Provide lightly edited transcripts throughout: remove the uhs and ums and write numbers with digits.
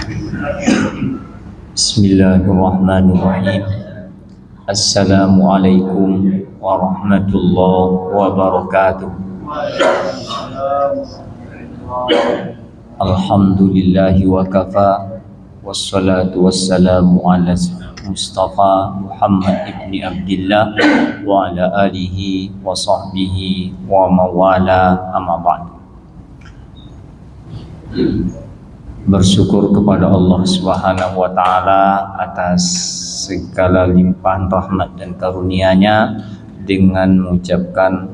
Bismillahirrahmanirrahim. Assalamualaikum warahmatullahi wabarakatuh. Alhamdulillahi wa kafa, wassalatu wassalamu ala Mustafa Muhammad ibni Abdillah wa ala alihi wa sahbihi wa mawala, amma ba'du. Bersyukur kepada Allah Subhanahu wa taala atas segala limpahan rahmat dan karunia-Nya dengan mengucapkan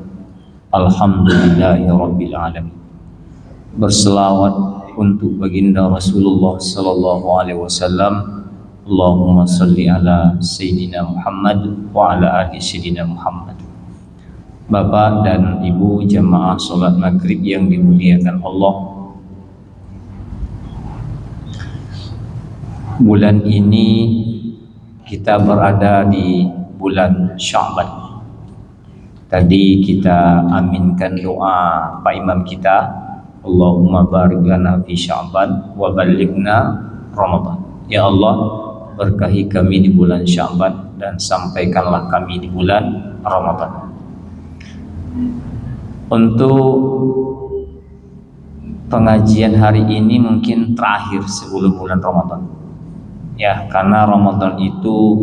alhamdulillahirabbil alamin. Berselawat untuk baginda Rasulullah sallallahu alaihi wasallam. Allahumma shalli ala sayyidina Muhammad wa ala ali sayyidina Muhammad. Bapak dan Ibu jamaah salat maghrib yang dimuliakan Allah, bulan ini kita berada di bulan Sya'ban. Tadi kita aminkan doa Pak Imam kita, Allahumma barik lana fi Sya'ban wa ballighna Ramadan. Ya Allah, berkahi kami di bulan Sya'ban dan sampaikanlah kami di bulan Ramadan. Untuk pengajian hari ini mungkin terakhir sebelum bulan Ramadan. Ya, karena Ramadan itu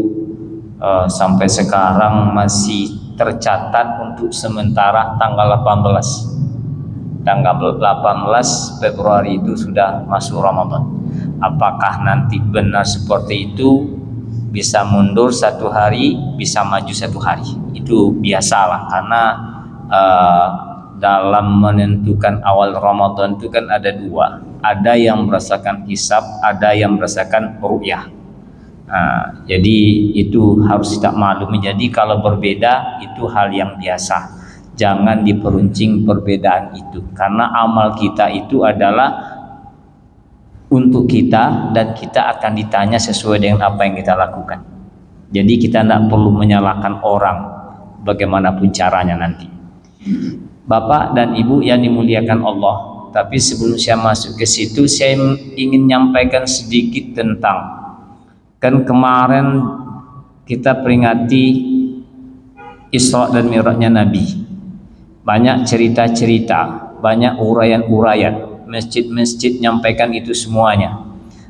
sampai sekarang masih tercatat untuk sementara tanggal 18. Tanggal 18 Februari itu sudah masuk Ramadan. Apakah nanti benar seperti itu? Bisa mundur satu hari, bisa maju satu hari. Itu biasalah, karena dalam menentukan awal Ramadan itu kan ada dua. Ada yang merasakan hisab, ada yang merasakan ru'yah. Nah, jadi itu harus kita maklumi. Jadi kalau berbeda itu hal yang biasa. Jangan diperuncing perbedaan itu, karena amal kita itu adalah untuk kita dan kita akan ditanya sesuai dengan apa yang kita lakukan. Jadi kita tidak perlu menyalahkan orang bagaimanapun caranya nanti. Bapak dan Ibu yang dimuliakan Allah, tapi sebelum saya masuk ke situ, saya ingin menyampaikan sedikit tentang, kan kemarin kita peringati Isra dan Mi'rajnya Nabi. Banyak cerita-cerita, banyak uraian-uraian, masjid-masjid menyampaikan itu semuanya.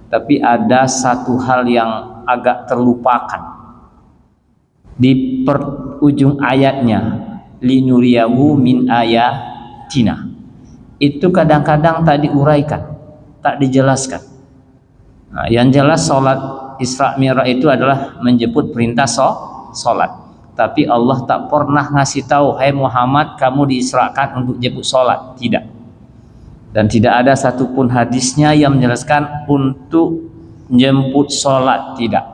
Tapi ada satu hal yang agak terlupakan. Di ujung ayatnya, linuriyahu min ayatina, itu kadang-kadang tak diuraikan, tak dijelaskan. Nah, yang jelas sholat Isra Mi'raj itu adalah menjemput perintah sholat. Tapi Allah tak pernah ngasih tahu, hai Muhammad, kamu diisrakan untuk jemput sholat. Tidak. Dan tidak ada satupun hadisnya yang menjelaskan untuk jemput sholat. Tidak.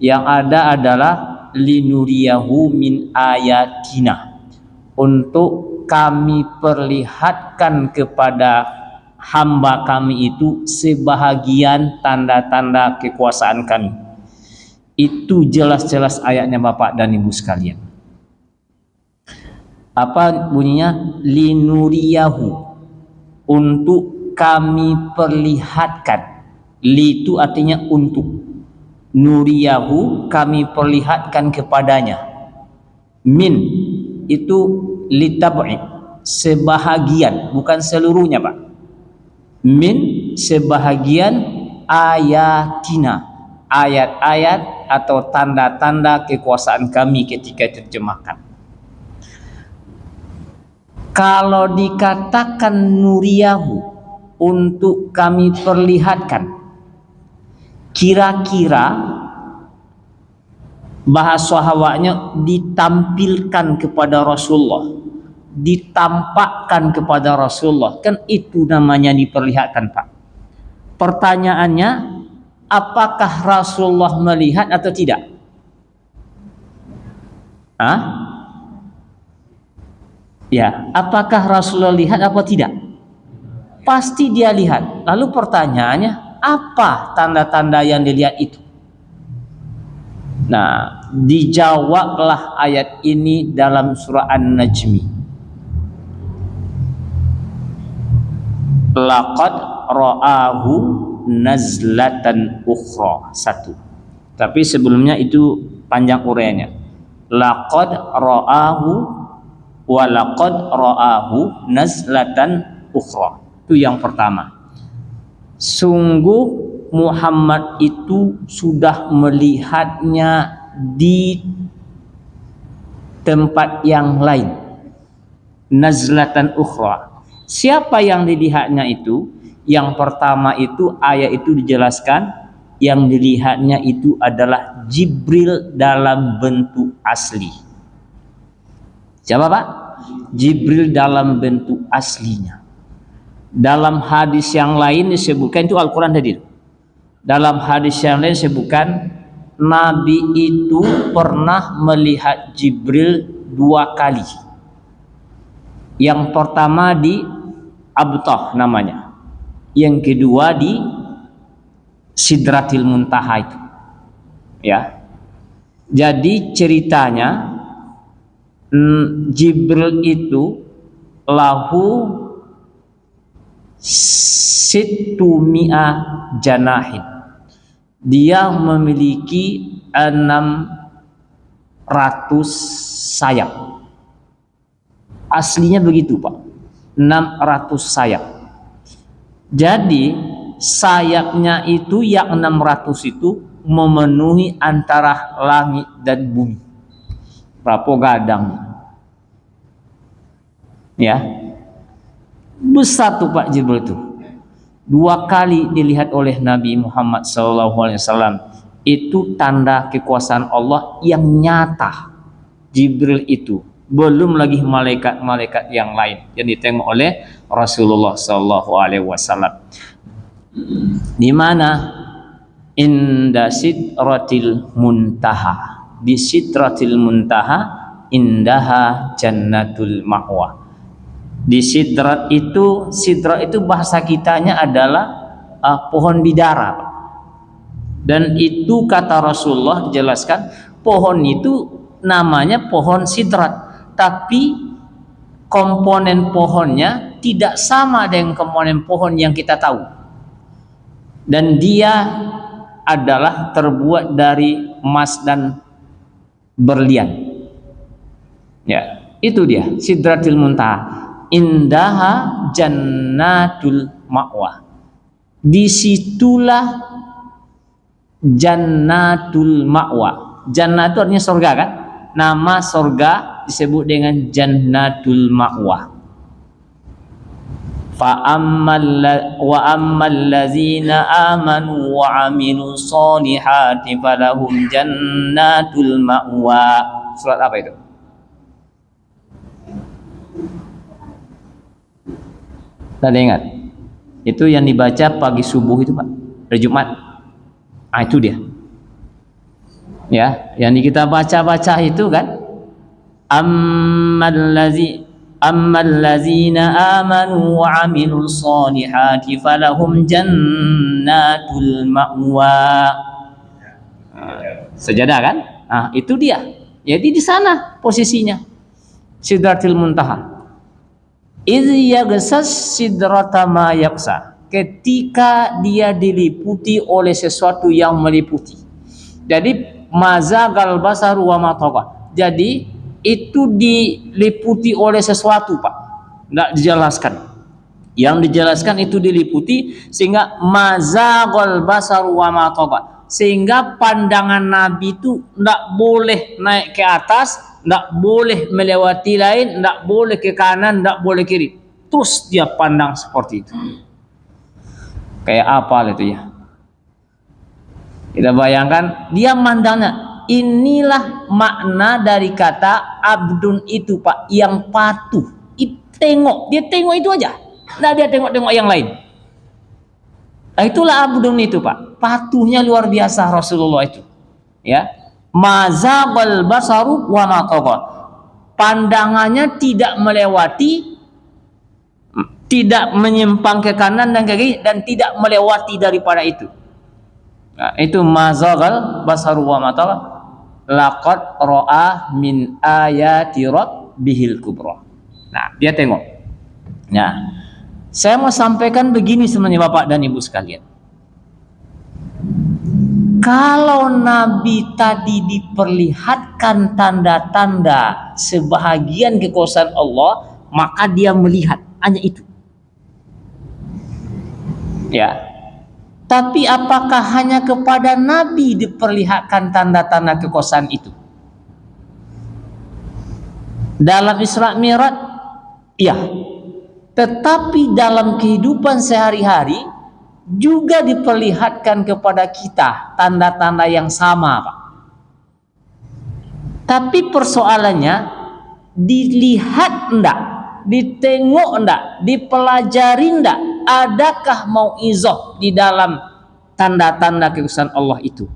Yang ada adalah linuriyahu min ayatina, untuk kami perlihatkan kepada hamba kami itu sebahagian tanda-tanda kekuasaan kami. Itu jelas-jelas ayatnya Bapak dan Ibu sekalian. Apa bunyinya? Linuriyahu, untuk kami perlihatkan. Li itu artinya untuk. Nuriyahu, kami perlihatkan kepadanya. Min itu litab'i, sebahagian, bukan seluruhnya Pak. Min, sebahagian ayatina, ayat-ayat atau tanda-tanda kekuasaan kami ketika terjemahkan. Kalau dikatakan nuriyahu, untuk kami perlihatkan, kira-kira bahasa hawanya ditampilkan kepada Rasulullah, ditampakkan kepada Rasulullah, kan itu namanya diperlihatkan Pak. Pertanyaannya, apakah Rasulullah melihat atau tidak? Ya, apakah Rasulullah lihat atau tidak? Pasti dia lihat. Lalu pertanyaannya, apa tanda-tanda yang dilihat itu? Nah, dijawablah ayat ini dalam surah An-Najmi. Laqad ra'ahu nazlatan ukhra. Satu. Tapi sebelumnya itu panjang uraiannya. Laqad ra'ahu wa laqad ra'ahu nazlatan ukhra. Itu yang pertama. Sungguh Muhammad itu sudah melihatnya di tempat yang lain. Nazlatan ukhra. Siapa yang dilihatnya itu? Yang pertama itu ayat itu dijelaskan, yang dilihatnya itu adalah Jibril dalam bentuk asli. Siapa Pak? Jibril dalam bentuk aslinya. Dalam hadis yang lain disebutkan, itu Al-Quran tadi. Dalam hadis yang lain disebutkan Nabi itu pernah melihat Jibril 2 kali. Yang pertama di Abtah namanya. Yang kedua di Sidratil Muntaha itu. Ya. Jadi ceritanya Jibril itu lahu situmi'a janahin. Dia memiliki 600 sayap. Aslinya begitu Pak, 600 sayap. Jadi sayapnya itu yang 600 itu memenuhi antara langit dan bumi. Berapa gadang? Ya, besar tuh Pak Jibril itu. 2 kali dilihat oleh Nabi Muhammad SAW. Itu tanda kekuasaan Allah yang nyata. Jibril itu, belum lagi malaikat-malaikat yang lain yang ditengok oleh Rasulullah SAW. Di mana? Inda sidratil muntaha. Di sidratil muntaha indaha jannatul ma'wa. Di sidrat itu bahasa kitanya adalah pohon bidara. Dan itu kata Rasulullah dijelaskan, pohon itu namanya pohon sidrat, tapi komponen pohonnya tidak sama dengan komponen pohon yang kita tahu. Dan dia adalah terbuat dari emas dan berlian. Ya, itu dia Sidratil Muntaha. Indaha jannatul ma'wa. Disitulah jannatul ma'wa. Jannah itu artinya surga kan? Nama surga disebut dengan jannatul ma'wa. Wa ammal ladzina amanu wa aminu sholihati falahum jannatul ma'wa. Surat apa itu? Tadi ingat? Itu yang dibaca pagi subuh itu Pak, hari Jumat. Itu dia. Ya, yang kita baca-baca itu kan, ammal ladzina amanu wa amilus solihati falahum jannatul ma'wa. Sejadah kan? Itu dia. Jadi di sana posisinya Sidratil Muntaha. Idz yaghsas sidrata ma yaghsa. Ketika dia diliputi oleh sesuatu yang meliputi. Jadi mazagal basaru wa ma tagha. Jadi itu diliputi oleh sesuatu Pak. Enggak dijelaskan. Yang dijelaskan itu diliputi sehingga mazagal basaru wa ma tagha. Sehingga pandangan Nabi itu enggak boleh naik ke atas, enggak boleh melewati lain, enggak boleh ke kanan, enggak boleh kiri. Terus dia pandang seperti itu. Kayak apa itu ya? Kita bayangkan dia mandangnya. Inilah makna dari kata abdun itu Pak, yang patuh. Tengok, dia tengok itu aja. Nah dia tengok-tengok yang lain. Nah, itulah abdun itu Pak. Patuhnya luar biasa Rasulullah itu. Ya. Mazaqal basaru wa ma tagha. Pandangannya tidak melewati, tidak menyimpang ke kanan dan ke kiri, dan tidak melewati daripada itu. Nah, itu mazaqal basaru wa ma tagha. Laqad ra'a min ayati rabbihil kubra. Nah, dia tengok. Nah, saya mau sampaikan begini sebenarnya Bapak dan Ibu sekalian. Kalau Nabi tadi diperlihatkan tanda-tanda sebahagian kekuasaan Allah, maka dia melihat hanya itu. Ya. Tapi apakah hanya kepada Nabi diperlihatkan tanda-tanda kekuasaan itu? Dalam Isra Mi'raj, iya. Tetapi dalam kehidupan sehari-hari juga diperlihatkan kepada kita tanda-tanda yang sama, Pak. Tapi persoalannya, dilihat enggak, ditengok enggak, dipelajari enggak, adakah mau'izah di dalam tanda-tanda kekuasaan Allah itu?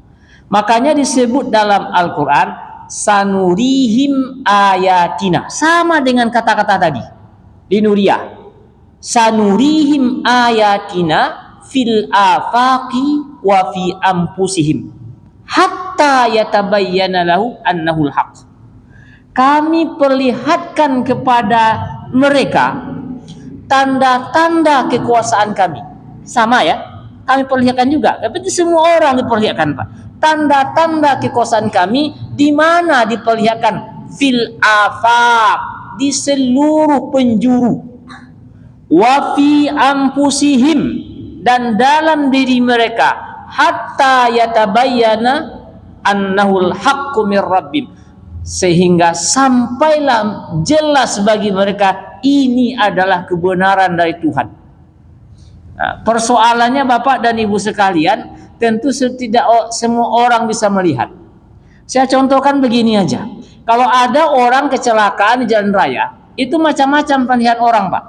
Makanya disebut dalam Al-Quran, sanurihim ayatina, sama dengan kata-kata tadi di Nuriyah, sanurihim ayatina fil afaqi wa fi anfusihim hatta yatabayyana lahu annahul haq. Kami perlihatkan kepada mereka tanda-tanda kekuasaan kami. Sama ya, kami perlihatkan juga. Tapi semua orang diperlihatkan, Pak. Tanda-tanda kekuasaan kami di mana diperlihatkan? Fil afaq, di seluruh penjuru. Wa fi anfusihim, dan dalam diri mereka, hatta yatabayyana annahul haqqu mir rabbim, sehingga sampailah jelas bagi mereka ini adalah kebenaran dari Tuhan. Nah, persoalannya Bapak dan Ibu sekalian, tentu tidak semua orang bisa melihat. Saya contohkan begini aja. Kalau ada orang kecelakaan di jalan raya, itu macam-macam penglihatan orang, Pak.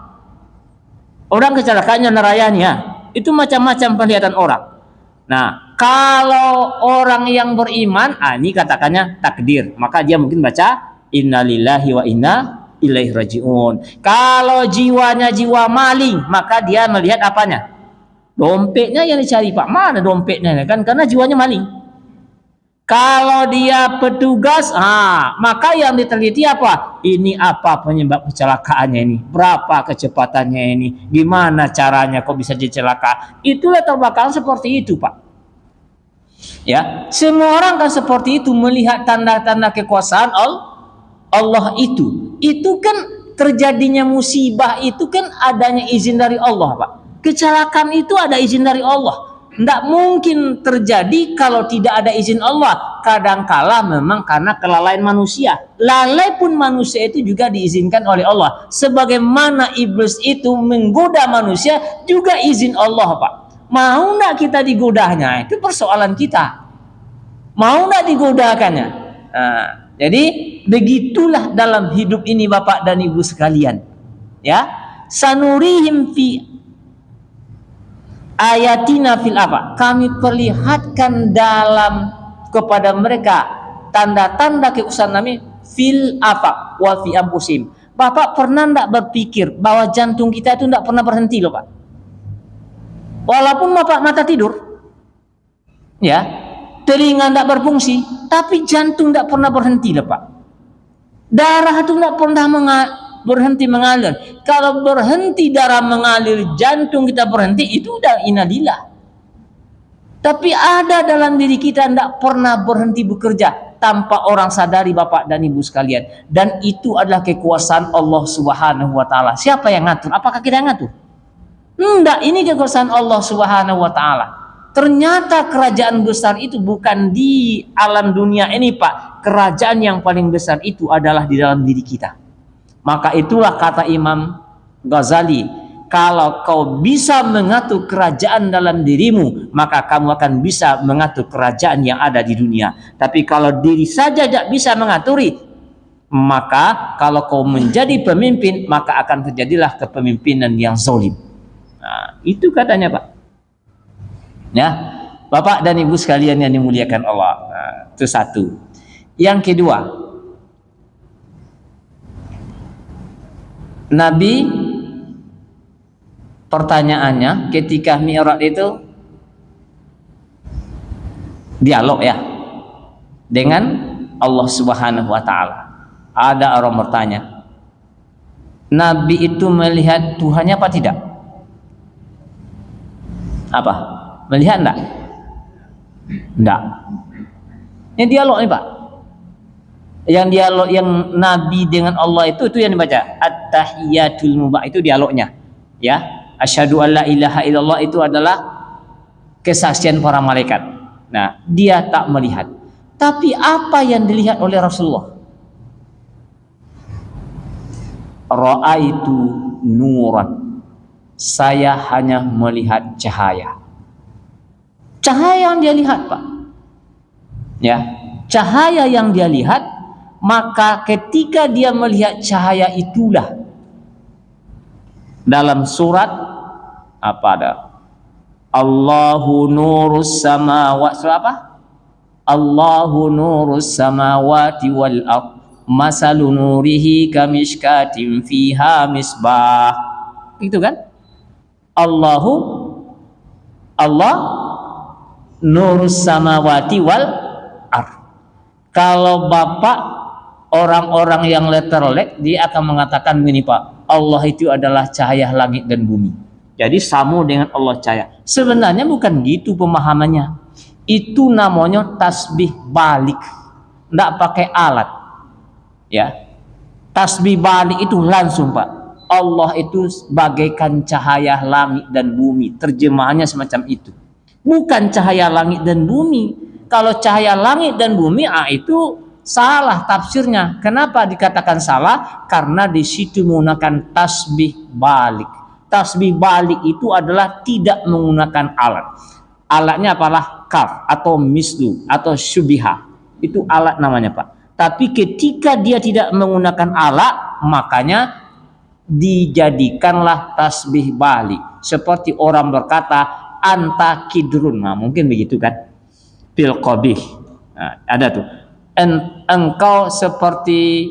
Orang kecelakaan jalan raya nih ya, itu macam-macam penglihatan orang. Nah, kalau orang yang beriman, ini katakannya takdir, maka dia mungkin baca innalillahi wa inna ilaihi rajiun. Kalau jiwanya jiwa maling, maka dia melihat apanya? Dompetnya yang dicari, Pak. Mana dompetnya? Kan karena jiwanya maling. Kalau dia petugas, maka yang diteliti apa? Ini apa penyebab kecelakaannya ini? Berapa kecepatannya ini? Gimana caranya kok bisa dicelaka? Itulah terbelakang seperti itu, Pak. Ya, semua orang kan seperti itu, melihat tanda-tanda kekuasaan Allah itu. Itu kan terjadinya musibah itu kan adanya izin dari Allah, Pak. Kecelakaan itu ada izin dari Allah. Tidak mungkin terjadi kalau tidak ada izin Allah. Kadangkala memang karena kelalaian manusia. Lalai pun manusia itu juga diizinkan oleh Allah. Sebagaimana iblis itu menggoda manusia juga izin Allah, Pak. Mau tidak kita digodanya? Itu persoalan kita. Mau tidak digodakannya? Jadi begitulah dalam hidup ini Bapak dan Ibu sekalian. Ya, sanurihim fi ayatina fil apa? Kami perlihatkan dalam kepada mereka tanda-tanda kekuasaan kami fil apa? Wa fi anfusihim. Bapak pernah enggak berpikir bahwa jantung kita itu enggak pernah berhenti loh, Pak? Walaupun Bapak mata tidur, ya, telinga enggak berfungsi, tapi jantung enggak pernah berhenti loh, Pak. Darah itu enggak pernah berhenti mengalir. Kalau berhenti darah mengalir, jantung kita berhenti, itu udah innalillah. Tapi ada dalam diri kita tidak pernah berhenti bekerja tanpa orang sadari, Bapak dan Ibu sekalian. Dan itu adalah kekuasaan Allah Subhanahu wa taala. Siapa yang ngatur? Apakah kita yang ngatur? Enggak, ini kekuasaan Allah Subhanahu wa taala. Ternyata kerajaan besar itu bukan di alam dunia ini, Pak. Kerajaan yang paling besar itu adalah di dalam diri kita. Maka itulah kata Imam Ghazali, kalau kau bisa mengatur kerajaan dalam dirimu, maka kamu akan bisa mengatur kerajaan yang ada di dunia. Tapi kalau diri saja tidak bisa mengaturi, maka kalau kau menjadi pemimpin, maka akan terjadilah kepemimpinan yang zalim. Nah, itu katanya, Pak. Ya, Bapak dan Ibu sekalian yang dimuliakan Allah. Nah, itu satu. Yang kedua, Nabi, pertanyaannya ketika Mi'raj itu dialog ya dengan Allah Subhanahu wa taala. Ada orang bertanya, Nabi itu melihat Tuhannya apa tidak? Apa? Melihat enggak? Enggak. Yang dialog nih Pak. Yang dialog yang Nabi dengan Allah itu yang dibaca. At-tahiyatul mubah itu dialognya. Ya. Asyhadu an la ilaha illallah itu adalah kesaksian para malaikat. Nah, dia tak melihat. Tapi apa yang dilihat oleh Rasulullah? Ra'aitu nuran. Saya hanya melihat cahaya. Cahaya yang dia lihat, Pak. Ya, cahaya yang dia lihat, maka ketika dia melihat cahaya itulah dalam surat apa ada? Allahu nurus samawati, surat apa? Allahu nurus samawati wal ardh, masalu nurihi kamishkatin fiha misbah. Itu kan? Allah nurus samawati wal ardh. Kalau Bapak orang-orang yang letterlek, dia akan mengatakan begini Pak, Allah itu adalah cahaya langit dan bumi. Jadi sama dengan Allah cahaya. Sebenarnya bukan gitu pemahamannya. Itu namanya tasbih balik. Tidak pakai alat. Ya. Tasbih balik itu langsung Pak. Allah itu bagaikan cahaya langit dan bumi. Terjemahannya semacam itu. Bukan cahaya langit dan bumi. Kalau cahaya langit dan bumi, itu salah tafsirnya. Kenapa dikatakan salah? Karena di situ menggunakan tasbih balik. Tasbih balik itu adalah tidak menggunakan alat. Alatnya apalah? Kaf atau mislu atau syubiha. Itu alat namanya Pak. Tapi ketika dia tidak menggunakan alat, makanya dijadikanlah tasbih balik. Seperti orang berkata anta kidrun. Nah, mungkin begitu kan? Fil qabih. Nah, ada tuh. Engkau seperti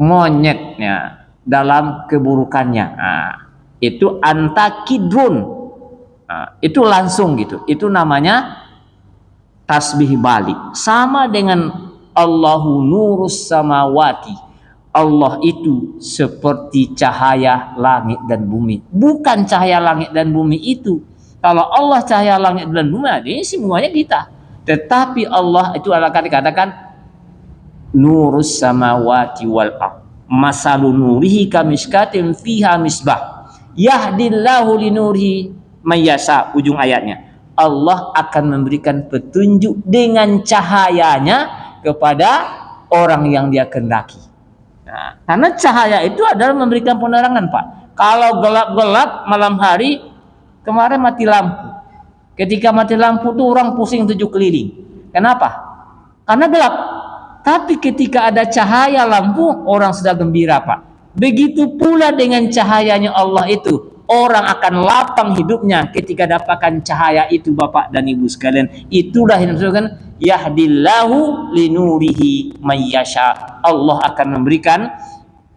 monyetnya dalam keburukannya. Nah, itu anta kidrun. Nah, itu langsung gitu. Itu namanya tasbih balik. Sama dengan Allahu nurus samawati. Allah itu seperti cahaya langit dan bumi. Bukan cahaya langit dan bumi itu. Kalau Allah cahaya langit dan bumi, ini semuanya kita. Tetapi Allah itu adalah dikatakan nurus samawati wal ardh. Masalu nurihi kamishkatin fiha misbah. Yahdillahu linurihi mayyasha. Ujung ayatnya. Allah akan memberikan petunjuk dengan cahayanya kepada orang yang dia kehendaki. Nah, karena cahaya itu adalah memberikan penerangan, Pak. Kalau gelap-gelap malam hari, kemarin mati lampu. Ketika mati lampu tuh orang pusing 7 keliling. Kenapa? Karena gelap. Tapi ketika ada cahaya lampu, orang sudah gembira, Pak. Begitu pula dengan cahayanya Allah itu. Orang akan lapang hidupnya ketika dapatkan cahaya itu, Bapak dan Ibu sekalian. Itulah yang disebutkan yahdillahu linurihi mayyasha. Allah akan memberikan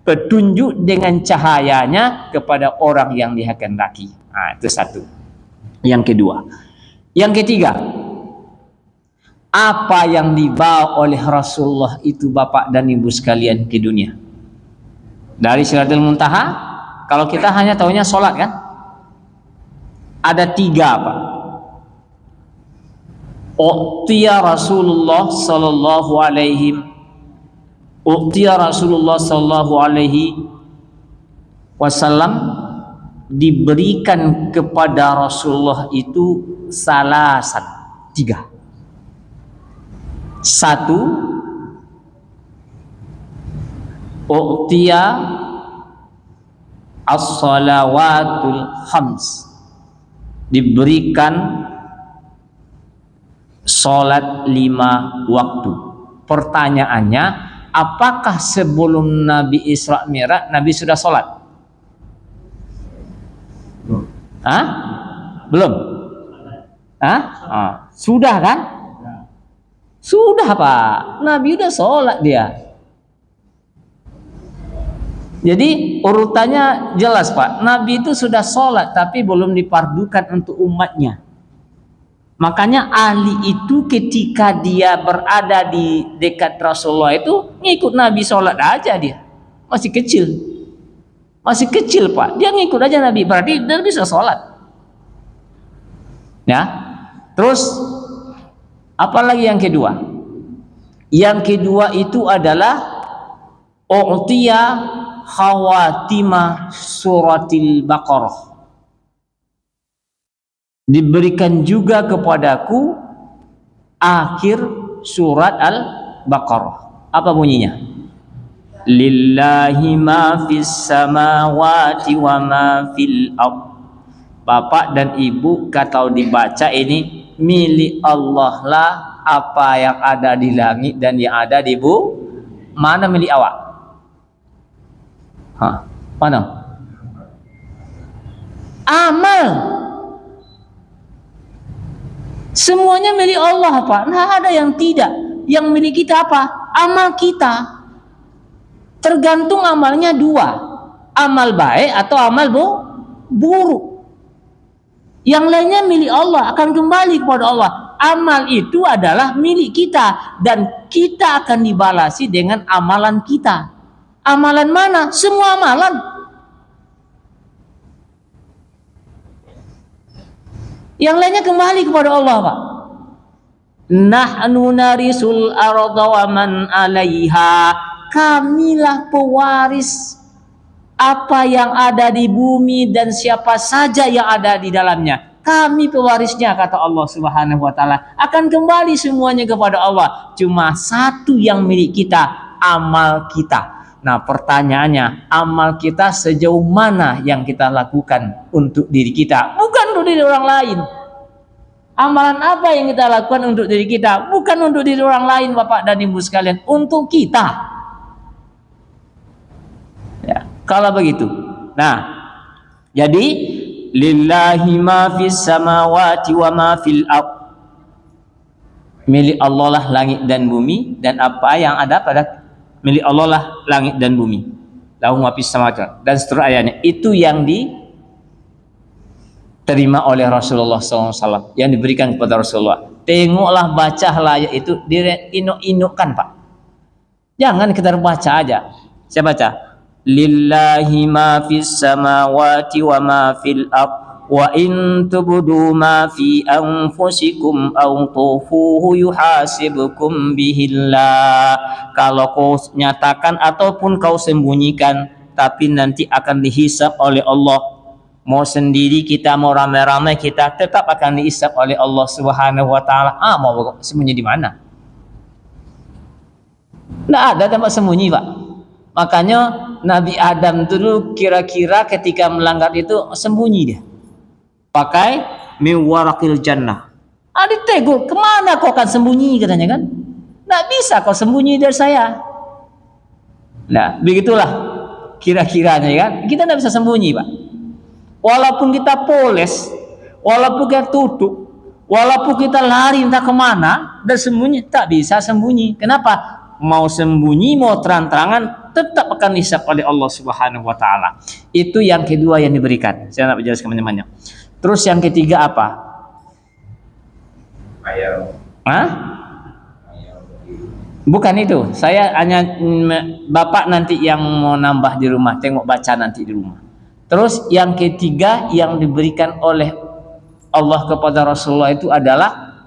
petunjuk dengan cahayanya kepada orang yang dia kehendaki. Nah, itu satu. Yang kedua. Yang ketiga, apa yang dibawa oleh Rasulullah itu Bapak dan Ibu sekalian ke dunia? Dari Sidratul Muntaha, kalau kita hanya tahunya sholat kan? Ada 3 Pak. U'tiya Rasulullah sallallahu alaihi wasallam, diberikan kepada Rasulullah itu salasan, 3. 1, u'tiya as-salawatul khams, diberikan sholat 5 waktu. Pertanyaannya, apakah sebelum Nabi Isra Mi'raj Nabi sudah sholat? Hah? Belum? Hah? Sudah kan? Sudah Pak. Nabi udah sholat dia. Jadi urutannya jelas Pak. Nabi itu sudah sholat tapi belum dipardukan untuk umatnya. Makanya ahli itu ketika dia berada di dekat Rasulullah itu ngikut Nabi sholat aja dia. Masih kecil. Masih kecil Pak. Dia ngikut aja Nabi. Berarti dia bisa sholat. Ya. Terus Apalagi yang kedua? Yang kedua itu adalah u'tiya khawatimah suratil Baqarah. Diberikan juga kepadaku akhir surat Al-Baqarah. Apa bunyinya? Lillahi ma fis samawati wa ma fil ardh. Bapak dan ibu kalau dibaca ini, milik Allah lah apa yang ada di langit dan yang ada di bumi. Mana milik awak? Mana? Amal. Semuanya milik Allah, Pak. Nah, ada yang tidak. Yang milik kita apa? Amal kita. Tergantung amalnya dua. Amal baik atau amal buruk. Yang lainnya milik Allah, akan kembali kepada Allah. Amal itu adalah milik kita dan kita akan dibalasi dengan amalan kita. Amalan mana? Semua amalan. Yang lainnya kembali kepada Allah, Pak. Nahnu narisul arda wa man 'alaiha. Kamilah pewaris apa yang ada di bumi dan siapa saja yang ada di dalamnya. Kami pewarisnya, kata Allah Subhanahu wa taala. Akan kembali semuanya kepada Allah. Cuma satu yang milik kita, amal kita. Nah, pertanyaannya, amal kita sejauh mana yang kita lakukan untuk diri kita, bukan untuk diri orang lain. Amalan apa yang kita lakukan untuk diri kita, bukan untuk diri orang lain, Bapak dan Ibu sekalian, untuk kita. Ya, kalau begitu. Nah, jadi lillahi ma fis samawati wa ma fil ardh. Milik Allah lah langit dan bumi, dan apa yang ada pada milik Allah lah langit dan bumi. Lahu ma fis samawati dan seterusnya ayatnya. Itu yang diterima oleh Rasulullah SAW, yang diberikan kepada Rasulullah. Tengoklah, bacalah ayat itu, diinuk-inukkan, Pak. Jangan kita baca aja. Saya baca. Lillahi ma fis samawati wa ma fil ardh wa in tubdu ma fi anfusikum aw tufuhu yuhasibukum bihillah. Kalau kau nyatakan ataupun kau sembunyikan, tapi nanti akan dihisab oleh Allah. Mau sendiri kita, mau ramai-ramai kita, tetap akan dihisab oleh Allah Subhanahu wa taala. Mau sembunyi di mana? Nggak ada tempat sembunyi, Pak. Makanya Nabi Adam dulu kira-kira ketika melanggar itu sembunyi dia. Pakai miwarakil jannah. Ditegur, kemana kau akan sembunyi, katanya kan? Nggak bisa kau sembunyi dari saya. Nah, begitulah kira-kiranya kan. Kita nggak bisa sembunyi, Pak. Walaupun kita poles, walaupun kita tutup, walaupun kita lari entah kemana dan sembunyi, tak bisa sembunyi. Kenapa? Mau sembunyi, mau terang-terangan, tetap akan dihisab oleh Allah Subhanahu wa taala. Itu yang kedua yang diberikan. Saya nak menjelaskan banyak-banyak. Terus yang ketiga apa? Bukan itu. Saya hanya Bapak nanti yang mau nambah di rumah, tengok baca nanti di rumah. Terus yang ketiga yang diberikan oleh Allah kepada Rasulullah itu adalah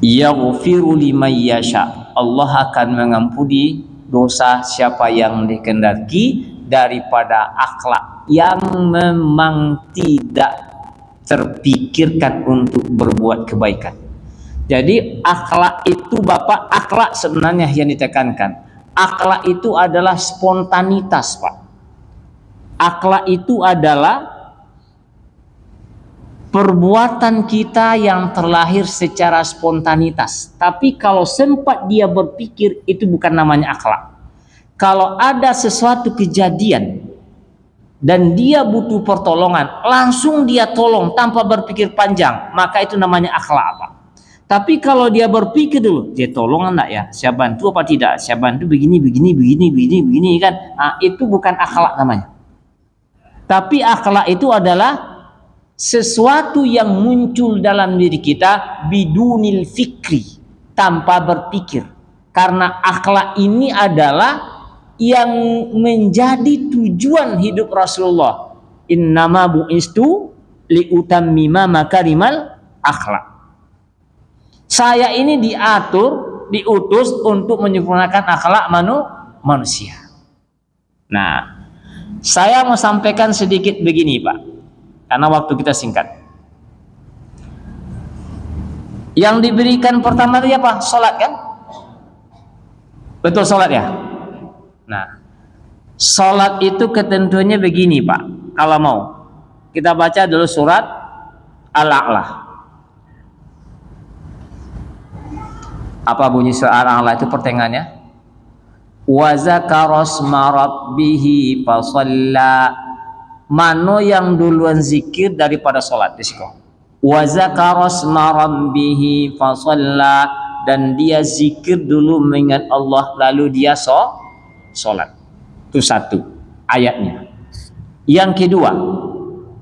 yaghfiru liman yasha. Allah akan mengampuni dosa siapa yang dikehendaki daripada akhlak yang memang tidak terpikirkan untuk berbuat kebaikan. Jadi akhlak itu, Bapak, akhlak sebenarnya yang ditekankan. Akhlak itu adalah spontanitas, Pak. Akhlak itu adalah perbuatan kita yang terlahir secara spontanitas. Tapi kalau sempat dia berpikir, itu bukan namanya akhlak. Kalau ada sesuatu kejadian dan dia butuh pertolongan, langsung dia tolong tanpa berpikir panjang, maka itu namanya akhlak, Pak. Tapi kalau dia berpikir dulu, dia tolong enggak ya? Saya bantu apa tidak? Saya bantu begini kan? Itu bukan akhlak namanya. Tapi akhlak itu adalah sesuatu yang muncul dalam diri kita bidunil fikri, tanpa berpikir. Karena akhlak ini adalah yang menjadi tujuan hidup Rasulullah. Innama bu'istu liutammima makarimal akhlak. Saya ini diutus untuk menyempurnakan akhlak manusia. Nah, saya mau sampaikan sedikit begini, Pak, karena waktu kita singkat. Yang diberikan pertama itu apa? Salat, kan? Betul, salat ya? Nah, salat itu ketentuannya begini, Pak. Kalau mau, kita baca dulu surat Al-A'la. Apa bunyi surat Al-A'la itu pertengahannya? Wa zakara asma rabbih fasalla. Mano yang duluan zikir daripada salat di situ. Wa zakara asma rabbih fasalla, dan dia zikir dulu mengingat Allah lalu dia salat. Itu satu ayatnya. Yang kedua,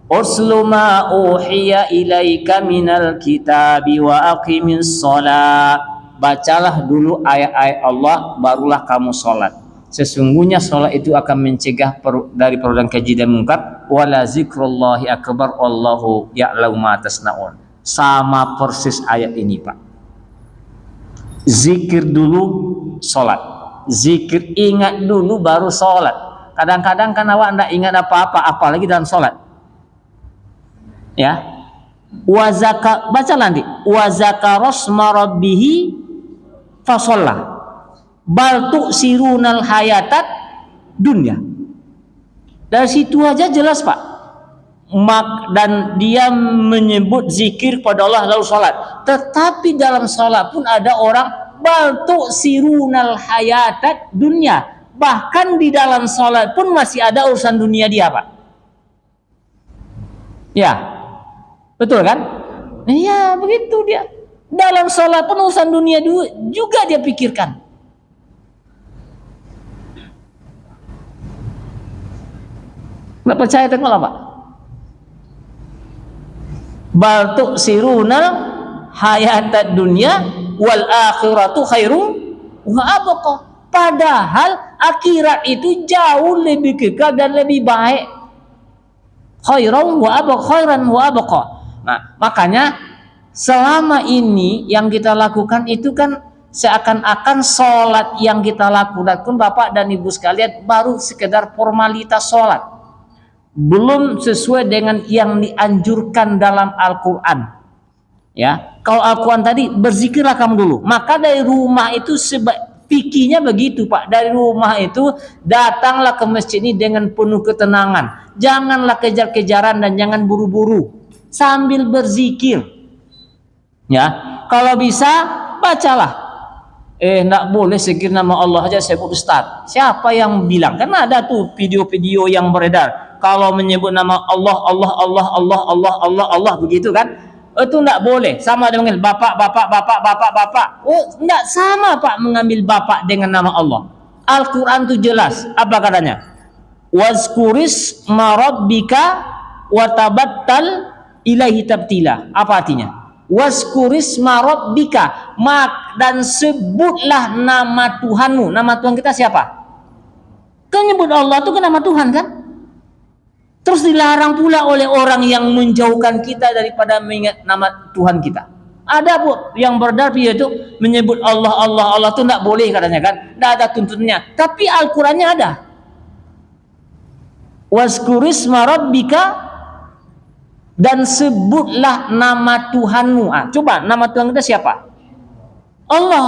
uslu ma uhiya ilaika minal kitabi wa aqimis shalah. Bacalah dulu ayat-ayat Allah, barulah kamu sholat. Sesungguhnya sholat itu akan mencegah dari perbuatan keji dan munkar. Wala zikrullahi akbar wallahu ya'lamu ma tasnaun. Sama persis ayat ini, Pak. Zikir dulu sholat. Zikir ingat dulu baru sholat. Kadang-kadang kan awak tidak ingat apa-apa, apalagi dalam sholat. Ya. Baca nanti. Wa zakarasma rabbihi fasalla bal tu'sirunal hayatat dunya. Dari situ aja jelas, Pak. Dan dia menyebut zikir pada Allah lalu salat. Tetapi dalam salat pun ada orang bal tu'sirunal hayatat dunya. Bahkan di dalam salat pun masih ada urusan dunia dia, Pak. Ya. Betul kan? Iya, begitu dia. Dalam sholat pun urusan dunia juga dia pikirkan. Nggak percaya tengoklah, Pak. Bal tu'sirunal hayatad dunya wal akhiratu khairum wa abqa. Padahal akhirat itu jauh lebih kekal dan lebih baik. Khairan wa abqa. Nah, makanya selama ini yang kita lakukan itu kan seakan-akan sholat yang kita lakukan, Bapak dan Ibu sekalian, baru sekedar formalitas sholat, belum sesuai dengan yang dianjurkan dalam Al-Quran. Ya, kalau Al-Quran tadi berzikirlah kamu dulu, maka dari rumah itu fikihnya begitu, Pak. Dari rumah itu datanglah ke masjid ini dengan penuh ketenangan, janganlah kejar-kejaran dan jangan buru-buru, sambil berzikir. Ya, kalau bisa bacalah. Enggak boleh zikir nama Allah aja sebut Ustaz. Siapa yang bilang? Karena ada tuh video-video yang beredar. Kalau menyebut nama Allah begitu kan? Itu enggak boleh. Sama dengan bapak. Oh, enggak sama, Pak, mengambil bapak dengan nama Allah. Al-Qur'an itu jelas. Apa katanya? Wazkuris marabbika wa tabattal ilaihi tabtila. Apa artinya? Waskurisma rabbika, dan sebutlah nama Tuhanmu. Nama Tuhan kita siapa? Kan nyebut Allah itu kan nama Tuhan, kan? Terus dilarang pula oleh orang yang menjauhkan kita daripada mengingat nama Tuhan kita. Ada bu yang beredar itu menyebut Allah itu tidak boleh katanya, kan? Tidak ada tuntunannya. Tapi Al-Qurannya ada. Waskurisma rabbika, dan sebutlah nama Tuhanmu. Coba nama Tuhan kita siapa? Allah.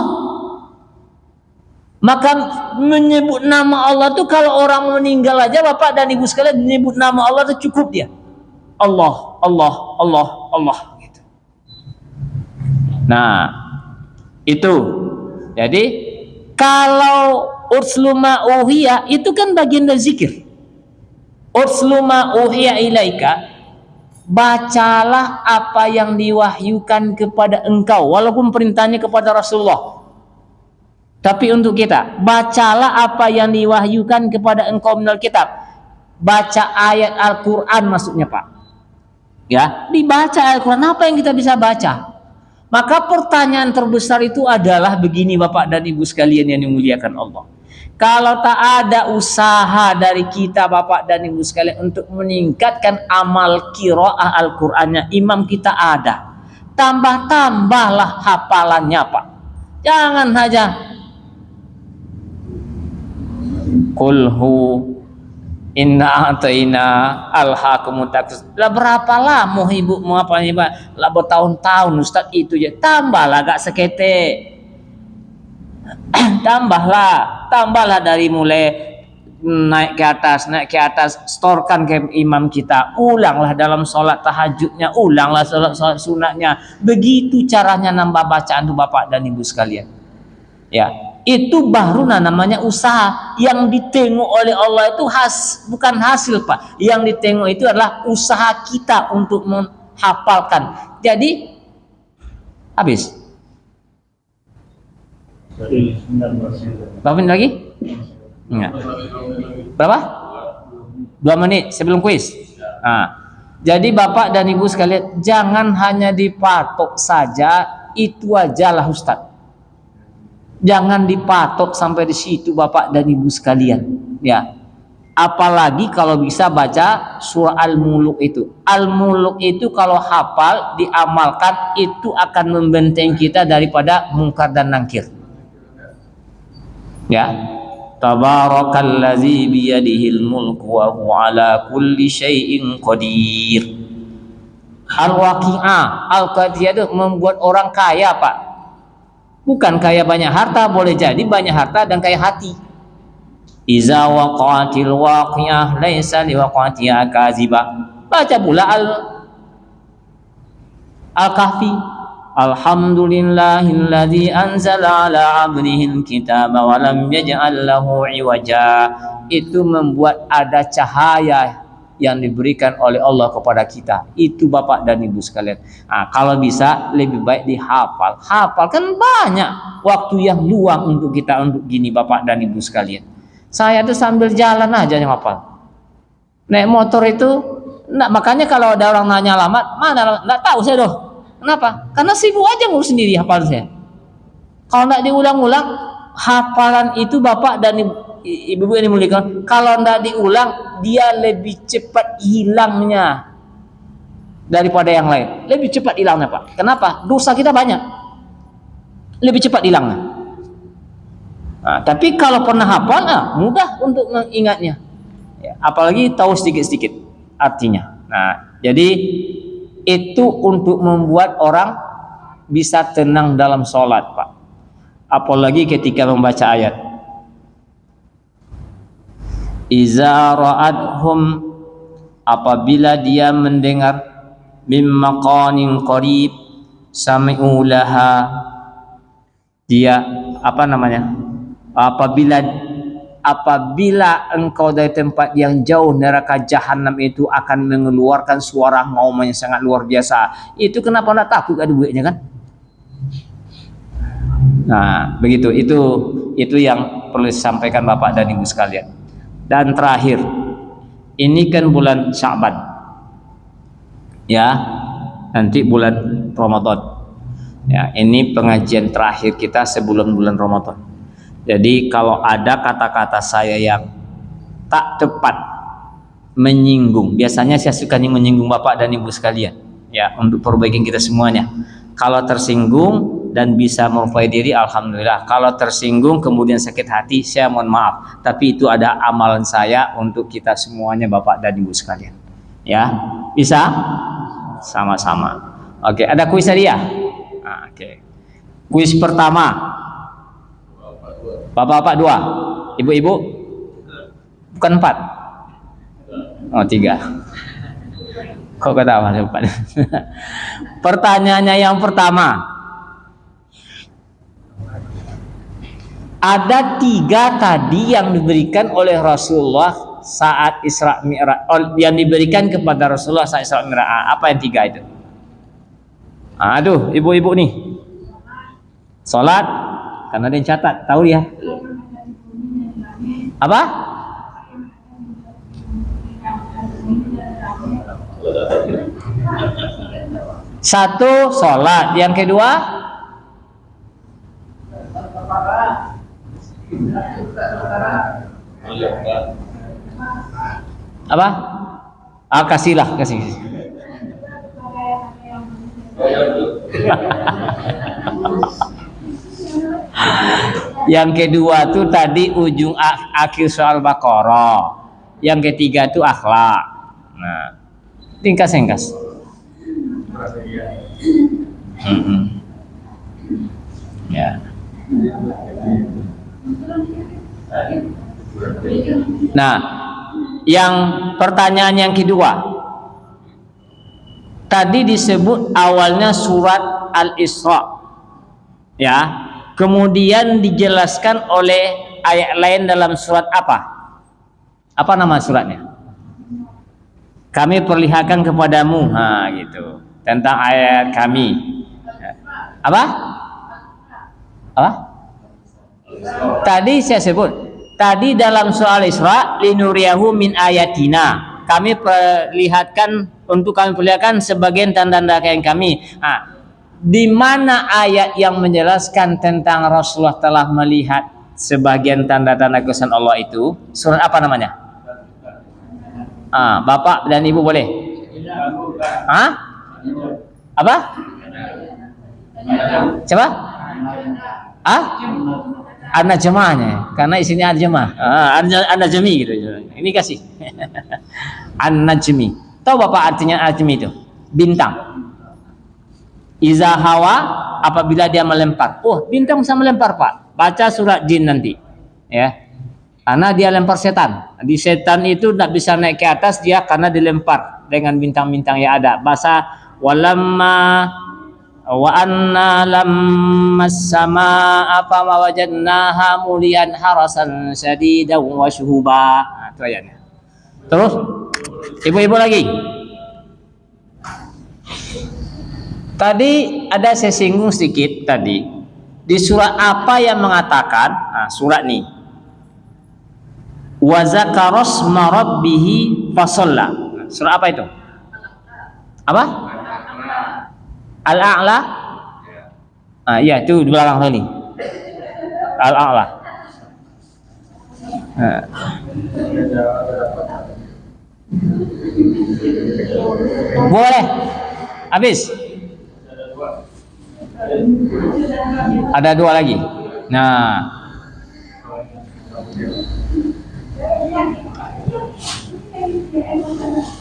Maka menyebut nama Allah itu kalau orang meninggal aja, Bapak dan Ibu sekalian, menyebut nama Allah itu cukup dia. Allah gitu. Nah, itu. Jadi kalau ursluma uhiya itu kan bagian dari zikir. Ursluma uhiya ilaika, bacalah apa yang diwahyukan kepada engkau, walaupun perintahnya kepada Rasulullah. Tapi untuk kita, bacalah apa yang diwahyukan kepada engkau minal kitab. Baca ayat Al-Quran maksudnya, Pak. Ya, dibaca Al-Quran. Apa yang kita bisa baca? Maka pertanyaan terbesar itu adalah begini, Bapak dan Ibu sekalian yang dimuliakan Allah. Kalau tak ada usaha dari kita, Bapak dan Ibu sekalian, untuk meningkatkan amal qiraah Al-Qur'annya, imam kita ada, tambah-tambahlah hafalannya Pak. Jangan saja kulhu inna ataina alhaqumut takasur. Lah berapa lama ibu mau apa nih Pak? Lah bertahun-tahun Ustaz itu ya. Tambahlah gak sekete. tambahlah dari mulai naik ke atas, setorkan ke imam kita, ulanglah dalam sholat tahajudnya, ulanglah sholat sunatnya. Begitu caranya nambah bacaan tuh Bapak dan Ibu sekalian. Ya, itu baru namanya usaha. Yang ditengok oleh Allah itu bukan hasil Pak. Yang ditengok itu adalah usaha kita untuk menghafalkan. Jadi habis. Berapa menit lagi? Enggak. Berapa? 2 menit sebelum kuis. Nah, jadi Bapak dan Ibu sekalian, jangan hanya dipatok saja itu ajalah Ustaz. Jangan dipatok sampai di situ Bapak dan Ibu sekalian, ya. Apalagi kalau bisa baca surah Al-Muluk itu. Al-Muluk itu kalau hafal, diamalkan, itu akan membenteng kita daripada mungkar dan nangkir. Ya. Tabarakallazi biyadihil mulku wa huwa ala kulli syai'in qadir. Al-Waqi'ah, Al-Qadiyah itu membuat orang kaya Pak. Bukan kaya banyak harta, boleh jadi banyak harta dan kaya hati. Iza waqa'atil waqi'ah laisa liwaqa'atiha kazibah. Baca pula Al-Kahfi. Alhamdulillahilladzi anzala ala 'abdihil kitaba wa lam yaj'al lahu 'iwaja. Itu membuat ada cahaya yang diberikan oleh Allah kepada kita. Itu Bapak dan Ibu sekalian. Nah, kalau bisa lebih baik dihafal. Hafal kan banyak waktu yang luang untuk kita untuk gini Bapak dan Ibu sekalian. Saya tuh sambil jalan aja yang hafal. Naik motor itu, makanya kalau ada orang nanya alamat, mana alamat? Nggak tahu saya doh. Kenapa? Karena sibuk aja ngurus sendiri hafalan saya. Kalau nggak diulang-ulang, hafalan itu Bapak dan Ibu yang dimuliakan, kalau nggak diulang, dia lebih cepat hilangnya daripada yang lain. Lebih cepat hilangnya Pak. Kenapa? Dosa kita banyak. Lebih cepat hilangnya. Nah, tapi kalau pernah hafal, mudah untuk mengingatnya. Ya, apalagi tahu sedikit-sedikit artinya. Nah, jadi itu untuk membuat orang bisa tenang dalam sholat Pak. Apalagi ketika membaca ayat. Iza ra'adhum, apabila dia mendengar mim maqanin qarib sami'u laha, dia apabila engkau dari tempat yang jauh neraka jahanam itu akan mengeluarkan suara ngaum yang sangat luar biasa. Itu kenapa nak takut ada duitnya kan? Nah, begitu. Itu yang perlu disampaikan Bapak dan Ibu sekalian. Dan terakhir, ini kan bulan Sya'ban. Ya, nanti bulan Ramadan. Ya, ini pengajian terakhir kita sebelum bulan Ramadan. Jadi kalau ada kata-kata saya yang tak tepat, menyinggung, biasanya saya suka menyinggung Bapak dan Ibu sekalian, ya, untuk perbaikan kita semuanya. Kalau tersinggung dan bisa memperbaiki diri, alhamdulillah. Kalau tersinggung kemudian sakit hati, saya mohon maaf. Tapi itu ada amalan saya untuk kita semuanya Bapak dan Ibu sekalian. Ya, bisa? Sama-sama. Oke, ada kuis tadi ya? Oke. Kuis pertama. Bapak-bapak 2, ibu-ibu bukan 4. Oh 3. Kok ketawa 4? Pertanyaannya yang pertama, ada 3 tadi yang diberikan oleh Rasulullah saat Isra Mi'raj, yang diberikan kepada Rasulullah saat Isra Mi'raj. Apa yang 3 itu? Aduh, ibu-ibu nih. Salat, karena ada yang catat, tahu ya. Apa? Satu, sholat. Yang kedua? Apa? Kasih. Yang kedua tuh tadi ujung akhir soal Baqarah. Yang ketiga tuh akhlak. Nah, ringkas. Ya. Nah, yang pertanyaan yang kedua. Tadi disebut awalnya surat Al-Isra. Ya. Kemudian dijelaskan oleh ayat lain dalam surat apa? Apa nama suratnya? Kami perlihatkan kepadamu, gitu. Tentang ayat kami. Apa? Tadi saya sebut. Tadi dalam soal Isra, linuriyahu min ayatina. Kami perlihatkan sebagian tanda-tanda yang kami. Di mana ayat yang menjelaskan tentang Rasulullah telah melihat sebagian tanda-tanda kesan Allah itu? Surat apa namanya? Bapak dan Ibu boleh? Apa? Coba? An-Najmahnya, karena isinya An-Najmah. An-Najmi gitu. Ini kasih. An-Najmi. Tahu Bapak artinya An-Najmi itu? Bintang. Iza hawa, apabila dia melempar. Oh, bintang bisa melempar, Pak. Baca surat Jin nanti. Ya. Karena dia lempar setan. Di setan itu tidak bisa naik ke atas dia karena dilempar dengan bintang-bintang yang ada. Bahasa walamma wa anna lammas samaa fa wajadnaha mulian harasan syadidan wa syuhuba. Itu ayatnya. Terus ibu-ibu lagi. Tadi ada saya singgung sedikit tadi. Di surat apa yang mengatakan? Surat nih. Wa zakaras marabbihi fasalla. Surat apa itu? Apa? Al-A'la? Iya, itu di belakang sini. Al-A'la. Boleh. Habis. Ada dua lagi. Nah.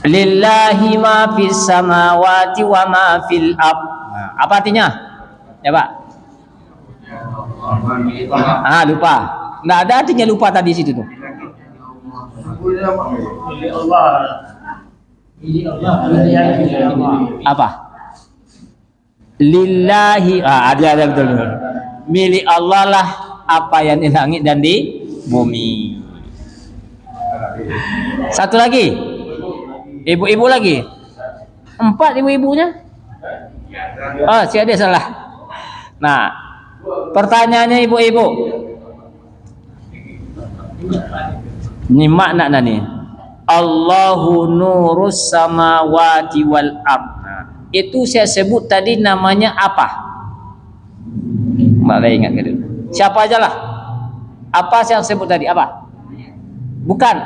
Lillahi ma fis samawati wa ma fil ard. Apa artinya? Ya, Pak. Lupa. Enggak ada artinya lupa tadi situ tuh. Apa? Lillahi, ada betul. Milik Allah lah apa yang di langit dan di bumi. Satu lagi. Ibu-ibu lagi. 4 ibu-ibunya. Si ada salah. Nah, pertanyaannya ibu-ibu. Ini makna nih. Allahu nurus samawati wal ard. Itu saya sebut tadi namanya apa? Mbak ingat gitu. Siapa aja lah. Apa yang sebut tadi? Apa? Bukan.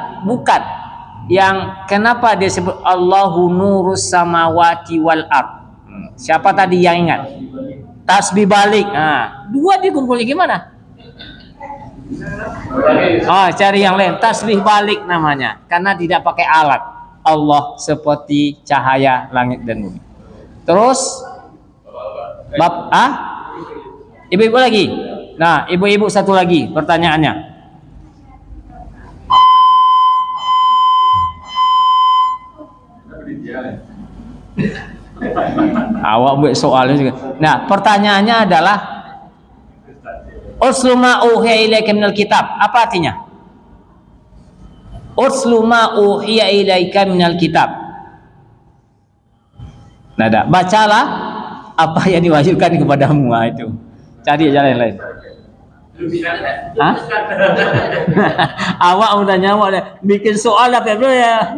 Yang kenapa dia sebut Allahu nurus samawati wal ard? Siapa tadi yang ingat? Tasbih balik. Dua dikumpulnya gimana? Cari yang lain. Tasbih balik namanya. Karena tidak pakai alat. Allah seperti cahaya langit dan bumi. Terus ibu-ibu lagi. Nah, ibu-ibu satu lagi pertanyaannya. Awak buat soalnya juga. Nah, pertanyaannya adalah Uslu ma uhiya ilaika minal kitab. Apa artinya? Uslu ma uhiya ilaika minal kitab. Nada, bacalah apa yang diwahyukan kepadamu. Itu. Cari jalan lain. Awak udah nyawa bikin soal apa ya?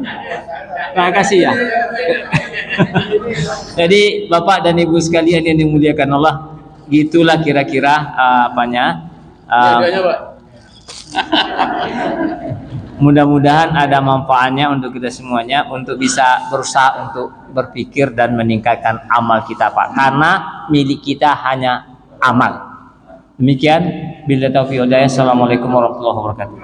Terima kasih ya. Jadi Bapak dan Ibu sekalian yang dimuliakan Allah, gitulah kira-kira apanya. Mudah-mudahan ada manfaatnya untuk kita semuanya, untuk bisa berusaha untuk berpikir dan meningkatkan amal kita, Pak. Karena milik kita hanya amal. Demikian, bila taufiq hidayah. Assalamualaikum warahmatullahi wabarakatuh.